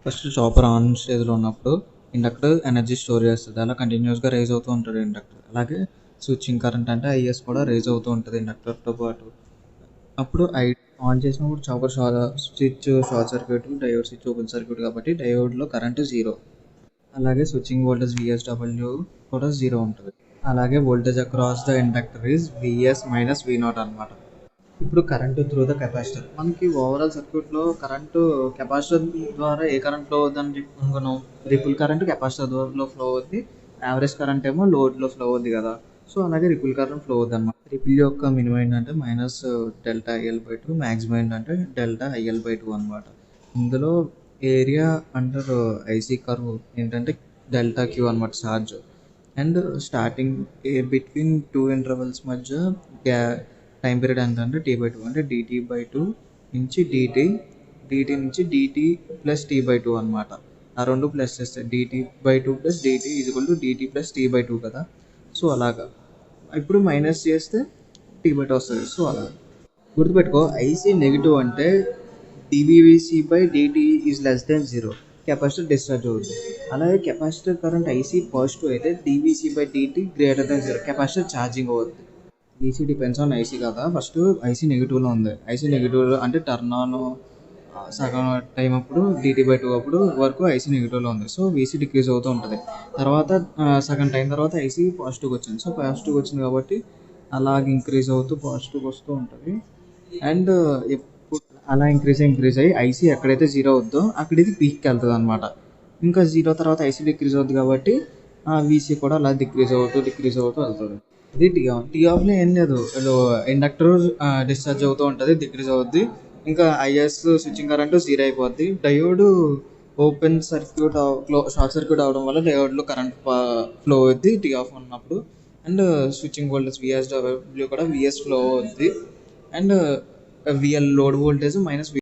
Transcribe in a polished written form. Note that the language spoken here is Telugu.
ఫస్ట్ చాపర్ ఆన్ స్టేజ్లో ఉన్నప్పుడు ఇండక్టర్ ఎనర్జీ స్టోర్ చేస్తుంది. అలా కంటిన్యూస్గా రైజ్ అవుతూ ఉంటుంది ఇండక్టర్. అలాగే స్విచ్చింగ్ కరెంట్ అంటే ఐఎస్ కూడా రైజ్ అవుతూ ఉంటుంది ఇండక్టర్తో పాటు. అప్పుడు ఆన్ చేసినప్పుడు chopper switch short circuit, diode switch open circuit కాబట్టి డయోడ్లో కరెంటు జీరో. అలాగే స్విచ్చింగ్ వోల్టేజ్ విఎస్డబ్ల్యూ కూడా జీరో ఉంటుంది. అలాగే voltage across the inductor is VS minus V naught అనమాట. ఇప్పుడు కరెంటు త్రూ ద కెపాసిటర్. మనకి ఓవరాల్ సర్క్యూట్లో కరెంటు కెపాసిటర్ ద్వారా ఏ కరెంట్ ఫ్లో అవుతుందని అనుకున్నాం. రిపుల్ కరెంట్ కెపాసిటర్లో ఫ్లో అవుద్ది. యావరేజ్ కరెంట్ ఏమో లోడ్లో ఫ్లో అవుద్ది కదా. సో అలాగే రిపుల్ కరెంట్ ఫ్లో అవుద్ది అనమాట. రిపుల్ యొక్క మినిమం ఏంటంటే మైనస్ డెల్టా IL/2, మ్యాక్సిమం ఏంటంటే డెల్టా IL/2 అనమాట. ఇందులో ఏరియా అండర్ ఐసీ కర్వ్ ఏంటంటే డెల్టా క్యూ అనమాట charge. And starting between two intervals మధ్య టైం పీరియడ్ ఏంటంటే T/2 అంటే DT/2 నుంచి DT నుంచి DT ప్లస్ T/2 అనమాట. ఆ రెండు ప్లస్ చేస్తే DT/2 plus DT equal to DT plus T/2 కదా. సో అలాగా ఇప్పుడు మైనస్ చేస్తే T/2 వస్తుంది. సో అలా గుర్తుపెట్టుకో, ఐసీ నెగిటివ్ అంటే dVC/dt is less than zero, capacitor discharge అవుతుంది. అలాగే కెపాసిటర్ కరెంట్ ఐసీ పాజిటివ్ అయితే dVC/dt greater than zero, capacitor charging అవుతుంది. VC డిపెండ్స్ ఆన్ ఐసీ కదా. ఫస్ట్ ఐసీ నెగిటివ్లో ఉంది. ఐసీ నెగిటివ్ అంటే టర్న్ ఆన్ సగం టైం అప్పుడు DT/2 అప్పుడు వరకు ఐసీ నెగిటివ్లో ఉంది. సో VC డిక్రీజ్ అవుతూ ఉంటుంది. తర్వాత సగం టైం తర్వాత ఐసీ పాజిటివ్కి వచ్చింది. సో పాజిటివ్కి వచ్చింది కాబట్టి అలాగ ఇంక్రీజ్ అవుతూ పాజిటివ్కి వస్తూ ఉంటుంది. అండ్ ఎప్పుడు అలా ఇంక్రీజ్ అయ్యి ఐసీ ఎక్కడైతే జీరో అవుద్దో అక్కడ ఇది పీక్కి వెళ్తుంది అనమాట. ఇంకా జీరో తర్వాత ఐసీ డిక్రీజ్ అవుద్ది కాబట్టి VC కూడా అలా డిక్రీజ్ అవుతూ వెళ్తుంది. ఇది టీ ఆఫ్లో ఏం లేదు. ఇండక్టర్ డిశ్చార్జ్ అవుతూ ఉంటుంది, డిక్రీజ్ అవుద్ది. ఇంకా ఐఎస్ స్విచ్చింగ్ కరెంటు జీరో అయిపోద్ది. Diode open circuit short circuit అవడం వల్ల డయోడ్లో కరెంట్ ఫ్లో అవుద్ది టీ ఆఫ్ ఉన్నప్పుడు. అండ్ స్విచ్చింగ్ వోల్టేజ్ విఎస్డబ్ల్యూ కూడా విఎస్ ఫ్లో అవుద్ది. And VL load voltage minus